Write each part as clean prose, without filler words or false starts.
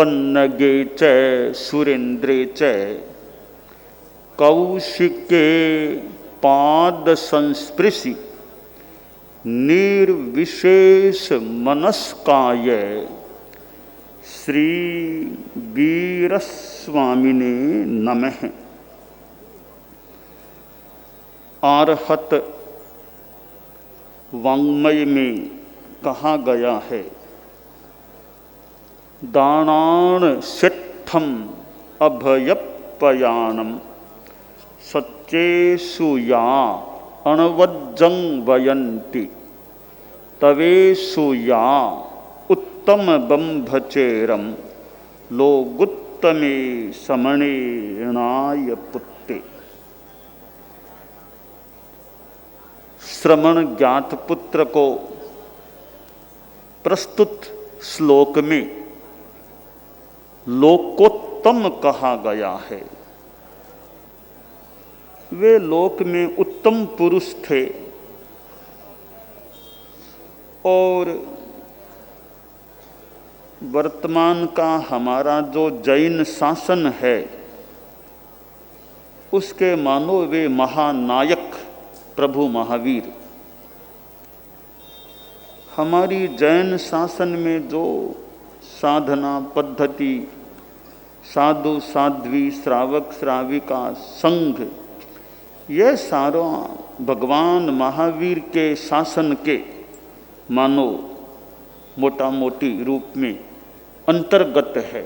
पन्नगे च सुरेन्द्रे च कौशिके पाद संस्पृशि निर्विशेष मनस्काय श्री वीरस्वामिने नमः। आर्हत वाङ्मय में कहा गया है, दानान सिद्धम अभयपयानम सच्चेषु या अणवज्जं वयन्ति तवेषु या उत्तम बंभचेरम लोगुत्तमे समणेनाय पुत्ते। श्रमण ज्ञात पुत्र को प्रस्तुत श्लोक में लोकोत्तम कहा गया है। वे लोक में उत्तम पुरुष थे और वर्तमान का हमारा जो जैन शासन है उसके मानो वे महानायक प्रभु महावीर। हमारी जैन शासन में जो साधना पद्धति, साधु साध्वी, श्रावक श्राविका, संघ, यह सारा भगवान महावीर के शासन के मानो मोटा मोटी रूप में अंतर्गत है।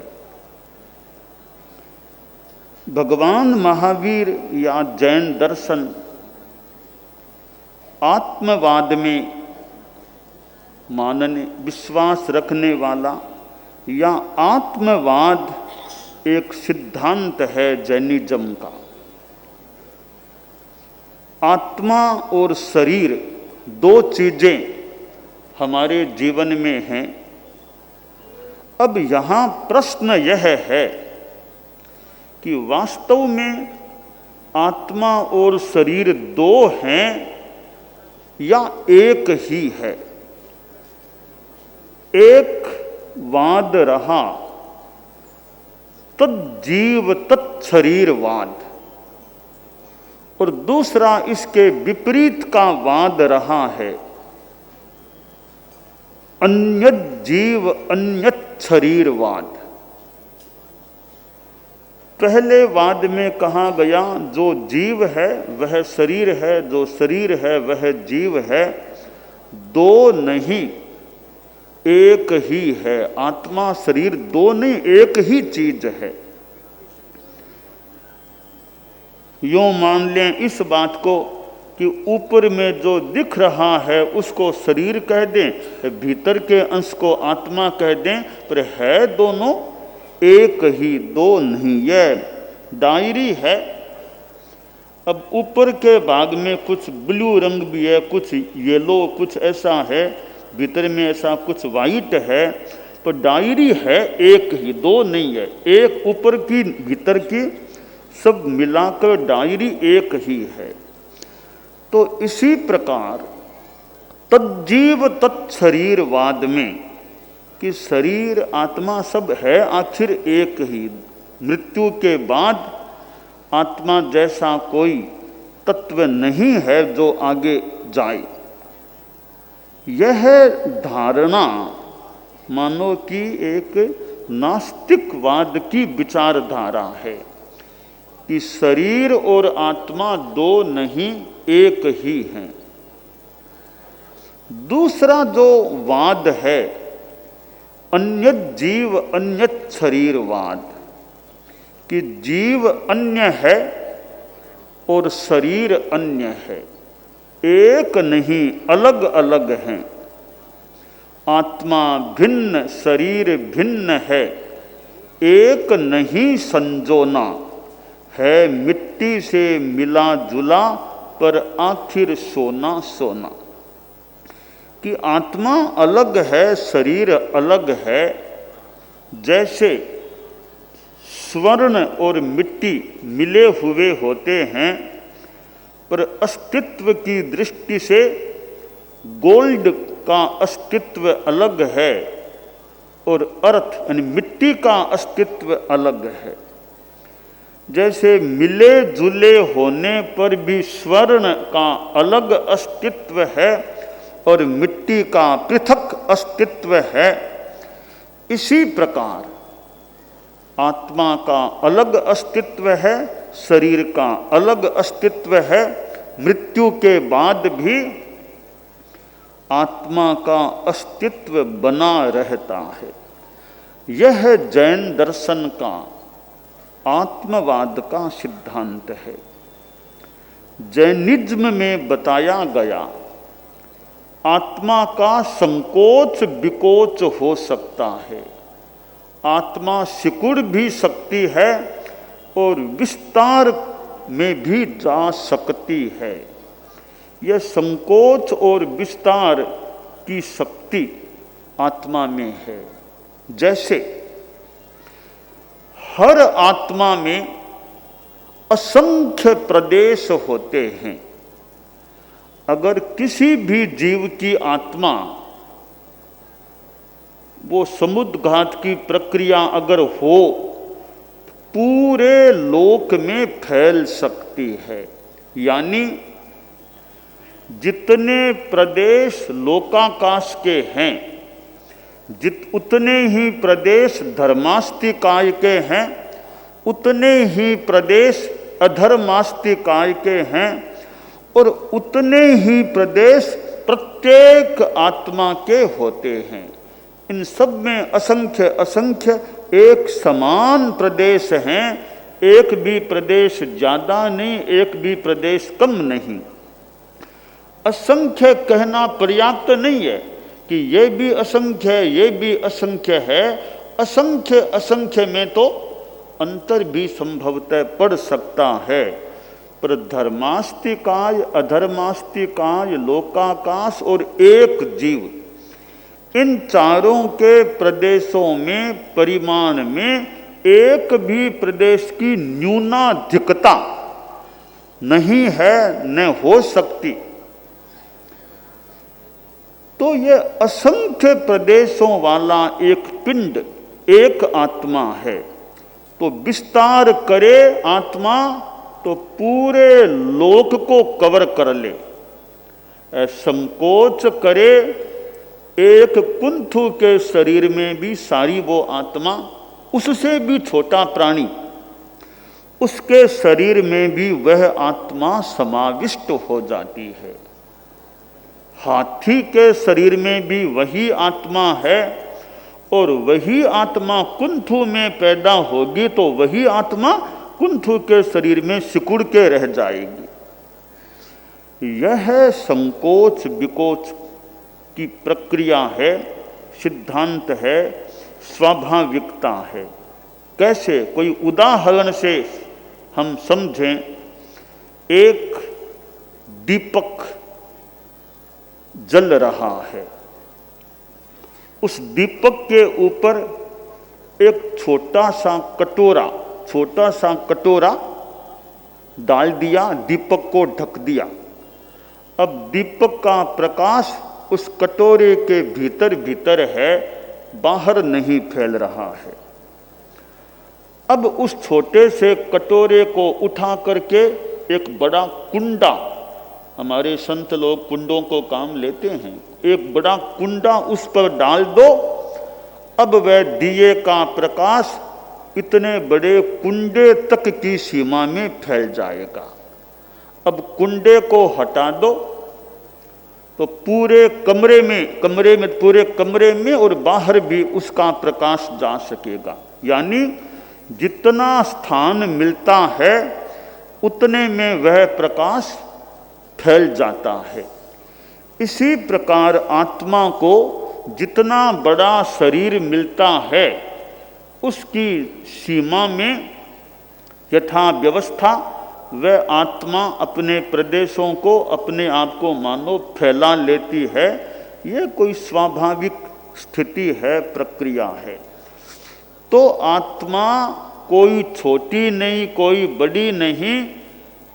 भगवान महावीर या जैन दर्शन आत्मवाद में मानने विश्वास रखने वाला या आत्मवाद एक सिद्धांत है जैनिज्म का। आत्मा और शरीर दो चीजें हमारे जीवन में हैं। अब यहाँ प्रश्न यह है कि वास्तव में आत्मा और शरीर दो हैं या एक ही है। एक वाद रहा तज्जीव तत्शरीरवाद और दूसरा इसके विपरीत का वाद रहा है अन्यत जीव अन्यत शरीरवाद। पहले वाद में कहा गया जो जीव है वह शरीर है, जो शरीर है वह जीव है, दो नहीं एक ही है। आत्मा शरीर दो नहीं एक ही चीज है। यूं मान लें इस बात को कि ऊपर में जो दिख रहा है उसको शरीर कह दें, भीतर के अंश को आत्मा कह दें, पर है दोनों एक ही, दो नहीं। यह डायरी है। अब ऊपर के भाग में कुछ ब्लू रंग भी है, कुछ येलो, कुछ ऐसा है, भीतर में ऐसा कुछ वाइट है, पर डायरी है एक ही, दो नहीं है। एक ऊपर की भीतर की सब मिलाकर डायरी एक ही है। तो इसी प्रकार तज्जीव तत्शरीरवाद में कि शरीर आत्मा सब है आखिर एक ही, मृत्यु के बाद आत्मा जैसा कोई तत्व नहीं है जो आगे जाए, यह धारणा मानो कि एक नास्तिकवाद की विचारधारा है कि शरीर और आत्मा दो नहीं एक ही हैं। दूसरा जो वाद है अन्यत जीव अन्यत शरीरवाद कि जीव अन्य है और शरीर अन्य है, एक नहीं अलग अलग हैं। आत्मा भिन्न शरीर भिन्न है, एक नहीं संजोना है, मिट्टी से मिला जुला पर आखिर सोना सोना। कि आत्मा अलग है शरीर अलग है, जैसे स्वर्ण और मिट्टी मिले हुए होते हैं पर अस्तित्व की दृष्टि से गोल्ड का अस्तित्व अलग है और अर्थ यानी मिट्टी का अस्तित्व अलग है। जैसे मिले जुले होने पर भी स्वर्ण का अलग अस्तित्व है और मिट्टी का पृथक अस्तित्व है, इसी प्रकार आत्मा का अलग अस्तित्व है, शरीर का अलग अस्तित्व है। मृत्यु के बाद भी आत्मा का अस्तित्व बना रहता है। यह जैन दर्शन का आत्मवाद का सिद्धांत है। जैनिज्म में बताया गया आत्मा का संकोच विकोच हो सकता है, आत्मा सिकुड़ भी सकती है और विस्तार में भी जा सकती है। यह संकोच और विस्तार की शक्ति आत्मा में है। जैसे हर आत्मा में असंख्य प्रदेश होते हैं। अगर किसी भी जीव की आत्मा वो समुद्घात की प्रक्रिया अगर हो, पूरे लोक में फैल सकती है। यानी जितने प्रदेश लोकाकाश के हैं, उतने ही प्रदेश धर्मास्तिकाय के हैं, उतने ही प्रदेश अधर्मास्तिकाय के हैं और उतने ही प्रदेश प्रत्येक आत्मा के होते हैं। इन सब में असंख्य असंख्य एक समान प्रदेश हैं, एक भी प्रदेश ज़्यादा नहीं, एक भी प्रदेश कम नहीं। असंख्य कहना पर्याप्त नहीं है कि ये भी असंख्य है, ये भी असंख्य है। असंख्य असंख्य में तो अंतर भी संभवतः पड़ सकता है, पर धर्मास्तिकाय अधर्मास्तिकाय लोकाकाश और एक जीव, इन चारों के प्रदेशों में परिमाण में एक भी प्रदेश की न्यूनाधिकता नहीं है, न हो सकती। तो ये असंख्य प्रदेशों वाला एक पिंड एक आत्मा है। तो विस्तार करे आत्मा तो पूरे लोक को कवर कर ले, संकोच करे एक कुंथु के शरीर में भी सारी वो आत्मा, उससे भी छोटा प्राणी, उसके शरीर में भी वह आत्मा समाविष्ट हो जाती है। हाथी के शरीर में भी वही आत्मा है और वही आत्मा कुंथु में पैदा होगी तो वही आत्मा कुंथु के शरीर में सिकुड़ के रह जाएगी। यह संकोच विकोच की प्रक्रिया है, सिद्धांत है, स्वाभाविकता है। कैसे? कोई उदाहरण से हम समझें। एक दीपक जल रहा है, उस दीपक के ऊपर एक छोटा सा कटोरा डाल दिया, दीपक को ढक दिया। अब दीपक का प्रकाश उस कटोरे के भीतर भीतर है, बाहर नहीं फैल रहा है। अब उस छोटे से कटोरे को उठा करके एक बड़ा कुंडा, हमारे संत लोग कुंडों को काम लेते हैं, एक बड़ा कुंडा उस पर डाल दो। अब वह दिए का प्रकाश इतने बड़े कुंडे तक की सीमा में फैल जाएगा। अब कुंडे को हटा दो तो पूरे कमरे में और बाहर भी उसका प्रकाश जा सकेगा। यानी जितना स्थान मिलता है उतने में वह प्रकाश फैल जाता है। इसी प्रकार आत्मा को जितना बड़ा शरीर मिलता है उसकी सीमा में यथा व्यवस्था वह आत्मा अपने प्रदेशों को, अपने आप को मानो फैला लेती है। यह कोई स्वाभाविक स्थिति है, प्रक्रिया है। तो आत्मा कोई छोटी नहीं, कोई बड़ी नहीं,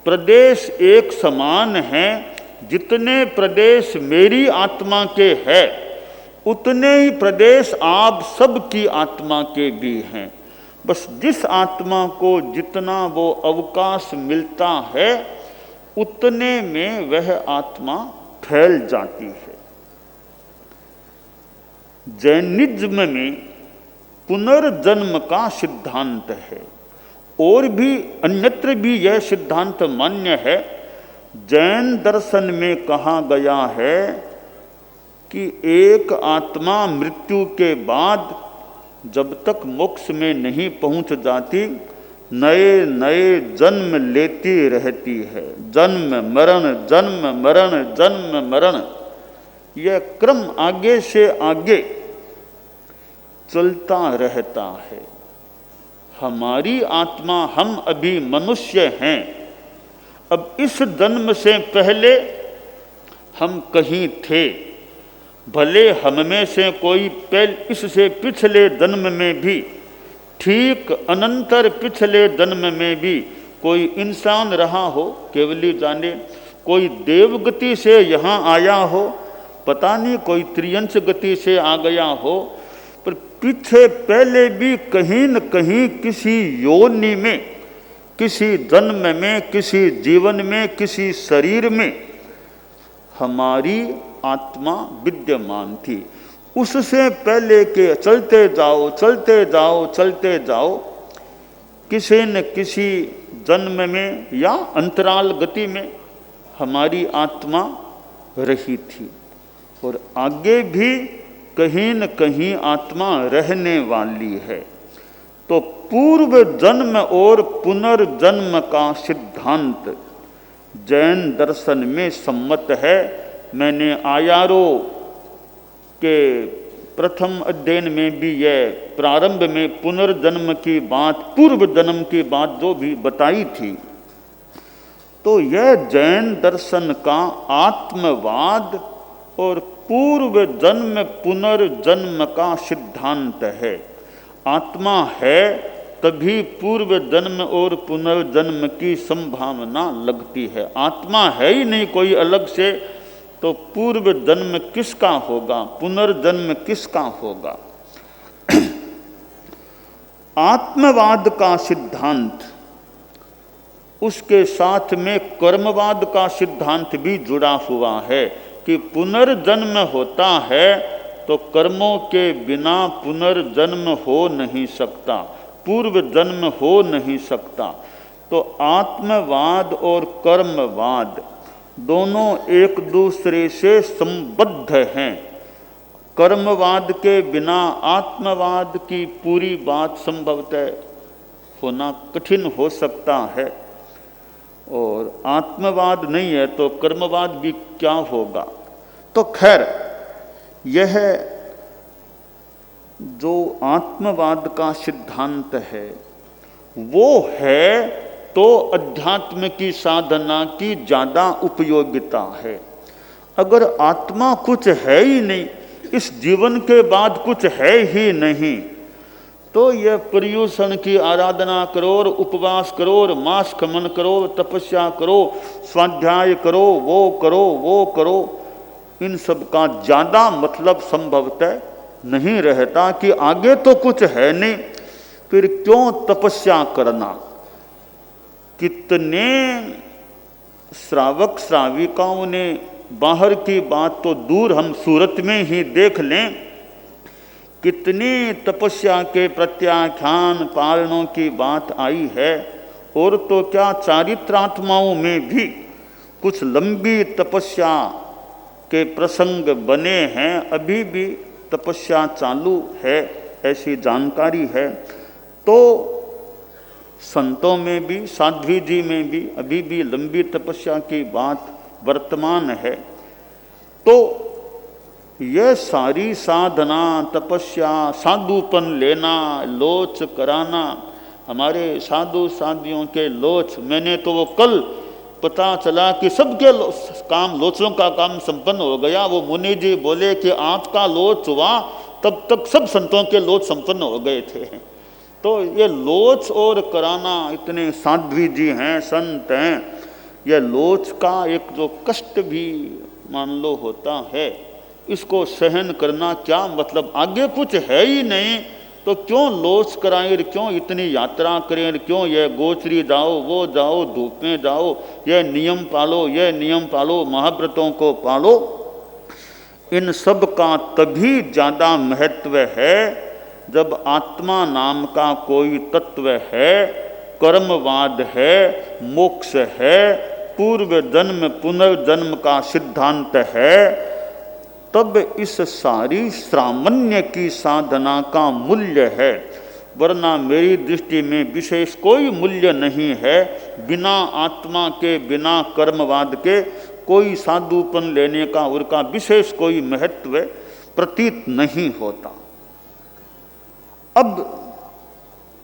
प्रदेश एक समान है। जितने प्रदेश मेरी आत्मा के हैं उतने ही प्रदेश आप सबकी आत्मा के भी हैं। बस जिस आत्मा को जितना वो अवकाश मिलता है उतने में वह आत्मा फैल जाती है। जैनिज्म में पुनर्जन्म का सिद्धांत है और भी अन्यत्र भी यह सिद्धांत मान्य है। जैन दर्शन में कहा गया है कि एक आत्मा मृत्यु के बाद जब तक मोक्ष में नहीं पहुंच जाती नए नए जन्म लेती रहती है। जन्म मरण जन्म मरण जन्म मरण, यह क्रम आगे से आगे चलता रहता है। हमारी आत्मा, हम अभी मनुष्य हैं। अब इस जन्म से पहले हम कहीं थे, भले हम में से कोई इससे पिछले जन्म में भी, ठीक अनंतर पिछले जन्म में भी कोई इंसान रहा हो, केवल ही जाने। कोई देवगति से यहाँ आया हो, पता नहीं कोई त्रियंश गति से आ गया हो, पर पीछे पहले भी कहीं न कहीं किसी योनि में, किसी जन्म में, किसी जीवन में, किसी शरीर में हमारी आत्मा विद्यमान थी। उससे पहले के चलते जाओ चलते जाओ चलते जाओ, किसी न किसी जन्म में या अंतराल गति में हमारी आत्मा रही थी और आगे भी कहीं न कहीं आत्मा रहने वाली है। तो पूर्व जन्म और पुनर्जन्म का सिद्धांत जैन दर्शन में सम्मत है। मैंने आयारो के प्रथम अध्ययन में भी यह प्रारंभ में पुनर्जन्म की बात, पूर्व जन्म की बात जो भी बताई थी। तो यह जैन दर्शन का आत्मवाद और पूर्व जन्म पुनर्जन्म का सिद्धांत है। आत्मा है तभी पूर्व जन्म और पुनर्जन्म की संभावना लगती है। आत्मा है ही नहीं कोई अलग से, तो पूर्व जन्म किसका होगा, पुनर्जन्म किसका होगा। आत्मवाद का सिद्धांत, उसके साथ में कर्मवाद का सिद्धांत भी जुड़ा हुआ है कि पुनर्जन्म होता है तो कर्मों के बिना पुनर्जन्म हो नहीं सकता, पूर्व जन्म हो नहीं सकता। तो आत्मवाद और कर्मवाद दोनों एक दूसरे से संबद्ध हैं। कर्मवाद के बिना आत्मवाद की पूरी बात संभवतः होना कठिन हो सकता है, और आत्मवाद नहीं है तो कर्मवाद भी क्या होगा। तो खैर, यह जो आत्मवाद का सिद्धांत है वो है तो अध्यात्म की साधना की ज़्यादा उपयोगिता है। अगर आत्मा कुछ है ही नहीं, इस जीवन के बाद कुछ है ही नहीं, तो यह पर्युषण की आराधना करो और उपवास करो और मास खमन करो, तपस्या करो, स्वाध्याय करो, वो करो, इन सब का ज़्यादा मतलब संभवतः नहीं रहता कि आगे तो कुछ है नहीं, फिर क्यों तपस्या करना। कितने श्रावक श्राविकाओं ने, बाहर की बात तो दूर, हम सूरत में ही देख लें, कितनी तपस्या के प्रत्याख्यान पालनों की बात आई है। और तो क्या, चारित्रात्माओं में भी कुछ लंबी तपस्या के प्रसंग बने हैं, अभी भी तपस्या चालू है, ऐसी जानकारी है। तो संतों में भी, साध्वी जी में भी अभी भी लंबी तपस्या की बात वर्तमान है। तो यह सारी साधना, तपस्या, साधुपन लेना, लोच कराना, हमारे साधु साधियों के लोच, मैंने तो वो कल पता चला कि सबके काम, लोचों का काम संपन्न हो गया। वो मुनि जी बोले कि आपका लोच हुआ, तब तक सब संतों के लोच संपन्न हो गए थे। तो ये लोच और कराना, इतने साध्वी जी हैं, संत हैं, यह लोच का एक जो कष्ट भी मान लो होता है, इसको सहन करना क्या मतलब, आगे कुछ है ही नहीं तो क्यों लोच कराएं, क्यों इतनी यात्रा करें, क्यों यह गोचरी जाओ वो जाओ धूप में जाओ, यह नियम पालो यह नियम पालो, महाव्रतों को पालो। इन सब का तभी ज़्यादा महत्व है जब आत्मा नाम का कोई तत्व है, कर्मवाद है, मोक्ष है, पूर्व जन्म पुनर्जन्म का सिद्धांत है, तब इस सारी सामान्य की साधना का मूल्य है। वरना मेरी दृष्टि में विशेष कोई मूल्य नहीं है। बिना आत्मा के बिना कर्मवाद के कोई साधुपन लेने का उनका विशेष कोई महत्व प्रतीत नहीं होता। अब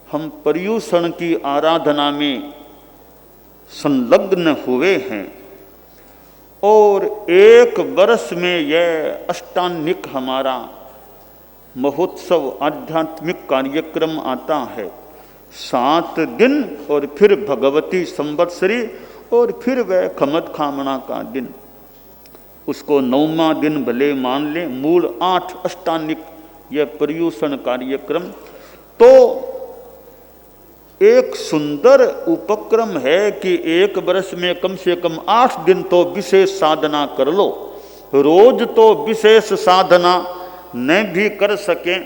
हम पर्युषण की आराधना में संलग्न हुए हैं और एक वर्ष में यह अष्टांगिक हमारा महोत्सव आध्यात्मिक कार्यक्रम आता है। 7 दिन और फिर भगवती संवत्सरी और फिर वह खमद खामना का दिन, उसको 9वां दिन भले मान लें। मूल 8 अष्टांगिक यह पर्युषण कार्यक्रम तो एक सुंदर उपक्रम है कि एक वर्ष में कम से कम 8 दिन तो विशेष साधना कर लो। रोज तो विशेष साधना न भी कर सकें,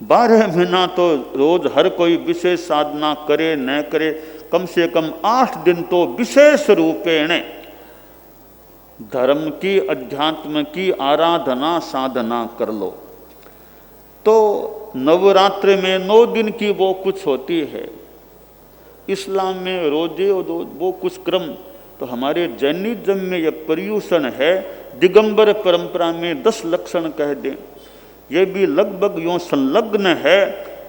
12 महीना तो रोज हर कोई विशेष साधना करे न करे, कम से कम 8 दिन तो विशेष रूपेण धर्म की अध्यात्म की आराधना साधना कर लो। तो नवरात्र में 9 दिन की वो कुछ होती है, इस्लाम में रोजे और वो कुछ क्रम, तो हमारे जैनिज्म में यह पर्युषण है। दिगंबर परंपरा में 10 लक्षण कह दें, ये भी लगभग यूँ संलग्न है।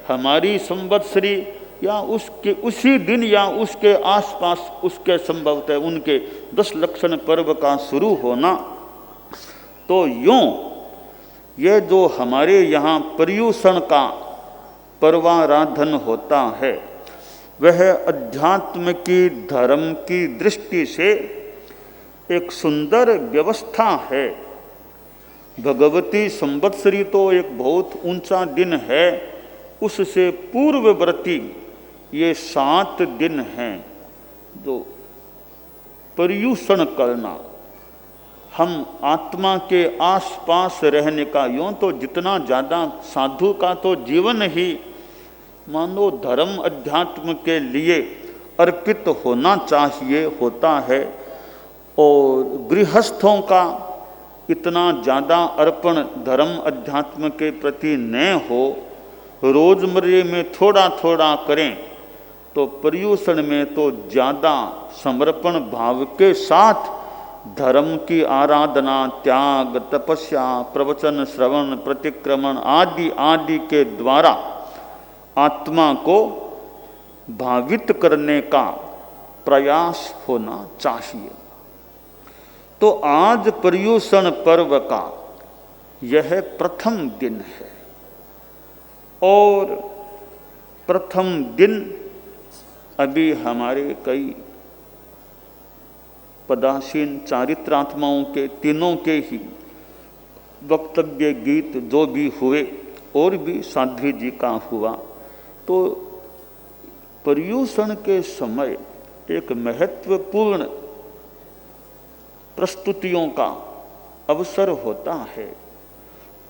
हमारी संवत्सरी या उसके उसी दिन या उसके आसपास उसके संभवतः उनके 10 लक्षण पर्व का शुरू होना। तो यूँ ये जो हमारे यहाँ पर्युषण का पर्वाराधन होता है वह अध्यात्म की धर्म की दृष्टि से एक सुंदर व्यवस्था है। भगवती संवत्सरी तो एक बहुत ऊंचा दिन है, उससे पूर्ववर्ती ये 7 दिन हैं जो पर्युषण करना। हम आत्मा के आसपास रहने का, यूँ तो जितना ज़्यादा साधु का तो जीवन ही मानो धर्म अध्यात्म के लिए अर्पित होना चाहिए होता है, और गृहस्थों का इतना ज़्यादा अर्पण धर्म अध्यात्म के प्रति न हो, रोजमर्रे में थोड़ा थोड़ा करें, तो पर्युषण में तो ज़्यादा समर्पण भाव के साथ धर्म की आराधना, त्याग, तपस्या, प्रवचन श्रवण, प्रतिक्रमण आदि आदि के द्वारा आत्मा को भावित करने का प्रयास होना चाहिए। तो आज पर्युषण पर्व का यह प्रथम दिन है, और प्रथम दिन अभी हमारे कई पदासीन चारित्रात्माओं के तीनों के ही वक्तव्य गीत जो भी हुए और भी साध्वी जी का हुआ, तो पर्युषण के समय एक महत्वपूर्ण प्रस्तुतियों का अवसर होता है।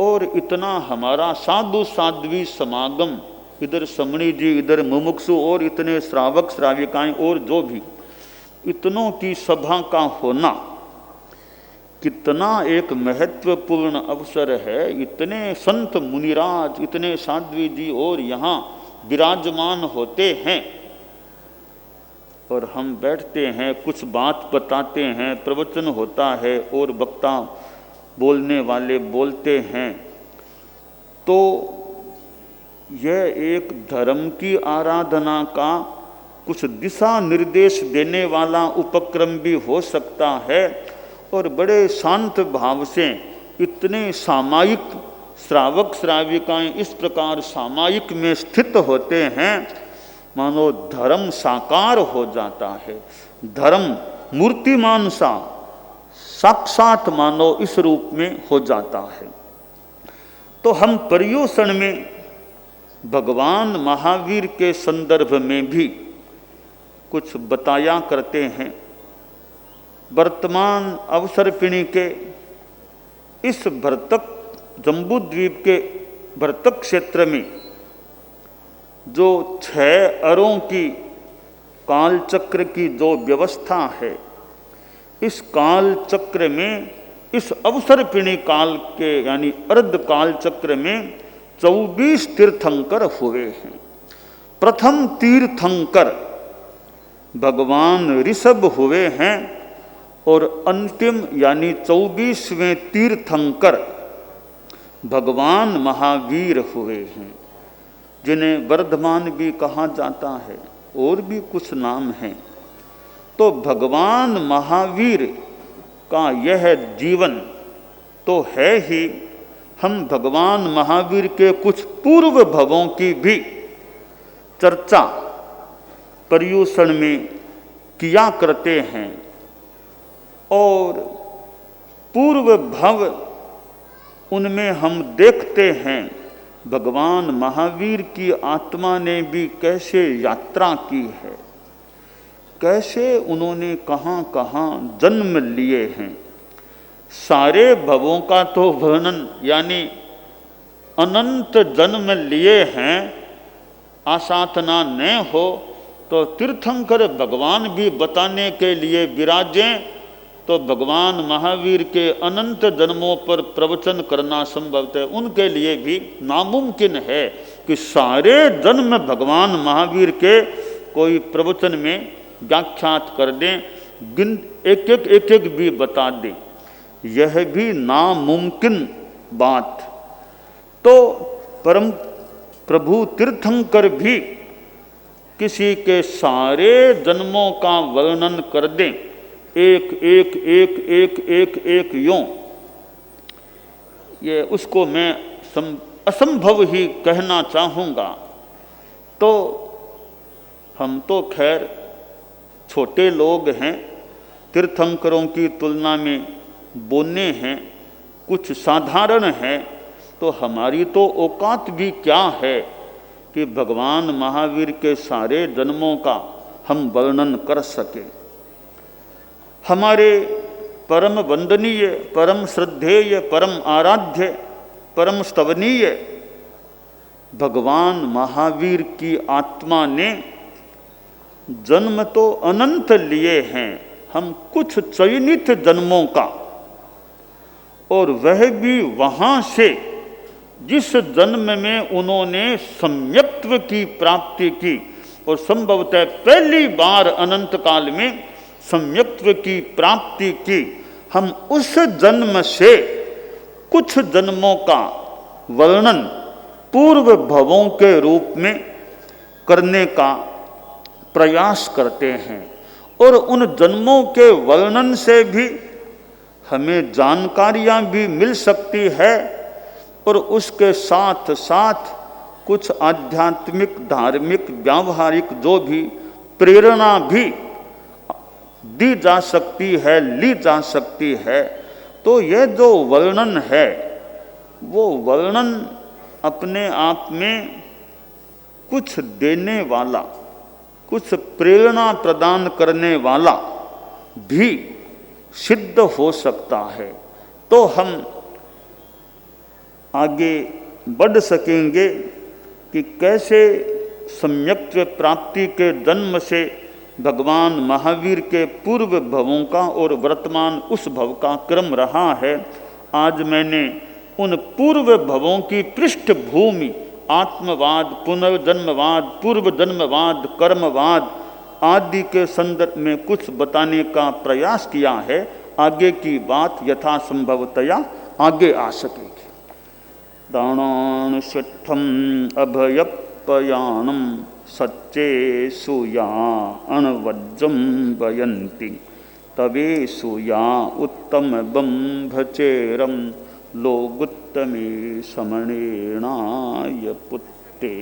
और इतना हमारा साधु साध्वी समागम, इधर समणी जी इधर मुमुक्षु और इतने श्रावक श्राविकाएं और जो भी इतनों की सभा का होना कितना एक महत्वपूर्ण अवसर है। इतने संत मुनिराज, इतने साध्वी जी और यहाँ विराजमान होते हैं, और हम बैठते हैं, कुछ बात बताते हैं, प्रवचन होता है और वक्ता बोलने वाले बोलते हैं। तो यह एक धर्म की आराधना का कुछ दिशा निर्देश देने वाला उपक्रम भी हो सकता है, और बड़े शांत भाव से इतने सामायिक श्रावक श्राविकाएं इस प्रकार सामायिक में स्थित होते हैं, मानो धर्म साकार हो जाता है, धर्म मूर्तिमान सा साक्षात मानव इस रूप में हो जाता है। तो हम पर्युषण में भगवान महावीर के संदर्भ में भी कुछ बताया करते हैं। वर्तमान अवसर्पिणी के इस भरतक जम्बूद्वीप के भरतक क्षेत्र में जो 6 अरों की काल चक्र की जो व्यवस्था है, इस काल चक्र में इस अवसर्पिणी काल के यानी अर्ध काल चक्र में 24 तीर्थंकर हुए हैं। प्रथम तीर्थंकर भगवान ऋषभ हुए हैं और अंतिम यानी 24वें तीर्थंकर भगवान महावीर हुए हैं, जिन्हें वर्धमान भी कहा जाता है, और भी कुछ नाम हैं। तो भगवान महावीर का यह जीवन तो है ही। हम भगवान महावीर के कुछ पूर्व भवों की भी चर्चा पर्युषण में किया करते हैं, और पूर्व भव उनमें हम देखते हैं भगवान महावीर की आत्मा ने भी कैसे यात्रा की है, कैसे उन्होंने कहाँ कहाँ जन्म लिए हैं। सारे भवों का तो वर्णन यानी अनंत जन्म लिए हैं, आसाधना न हो तो तीर्थंकर भगवान भी बताने के लिए विराजें तो भगवान महावीर के अनंत जन्मों पर प्रवचन करना संभव है। उनके लिए भी नामुमकिन है कि सारे जन्म भगवान महावीर के कोई प्रवचन में व्याख्यात कर दें, एक एक भी बता दें, यह भी नामुमकिन बात। तो परम प्रभु तीर्थंकर भी किसी के सारे जन्मों का वर्णन कर दें, एक एक एक एक एक एक यूं, ये उसको मैं असंभव ही कहना चाहूँगा। तो हम तो खैर छोटे लोग हैं, तीर्थंकरों की तुलना में बोने हैं, कुछ साधारण हैं, तो हमारी तो औकात भी क्या है कि भगवान महावीर के सारे जन्मों का हम वर्णन कर सकें। हमारे परम वंदनीय, परम श्रद्धेय, परम आराध्य, परम स्तवनीय भगवान महावीर की आत्मा ने जन्म तो अनंत लिए हैं, हम कुछ चयनित जन्मों का, और वह भी वहाँ से जिस जन्म में उन्होंने सम्यक्त्व की प्राप्ति की, और संभवतः पहली बार अनंत काल में सम्यक्त्व की प्राप्ति की, हम उस जन्म से कुछ जन्मों का वर्णन पूर्व भवों के रूप में करने का प्रयास करते हैं। और उन जन्मों के वर्णन से भी हमें जानकारियां भी मिल सकती है, और उसके साथ साथ कुछ आध्यात्मिक, धार्मिक, व्यावहारिक जो भी प्रेरणा भी दी जा सकती है, ली जा सकती है। तो यह जो वर्णन है, वो वर्णन अपने आप में कुछ देने वाला, कुछ प्रेरणा प्रदान करने वाला भी सिद्ध हो सकता है। तो हम आगे बढ़ सकेंगे कि कैसे सम्यक्त्व प्राप्ति के जन्म से भगवान महावीर के पूर्व भवों का और वर्तमान उस भव का क्रम रहा है। आज मैंने उन पूर्व भवों की पृष्ठभूमि, आत्मवाद, पुनर्जन्मवाद, पूर्व जन्मवाद, कर्मवाद आदि के संदर्भ में कुछ बताने का प्रयास किया है। आगे की बात यथासंभवतया आगे आ सकेगी। दाणान सिद्धम अभयपयानम सच्चेषु या अणवज्रं वयन्ति तवेषु या उत्तम बंभचेरम लोगुत्तमे समणेनाय पुत्ते।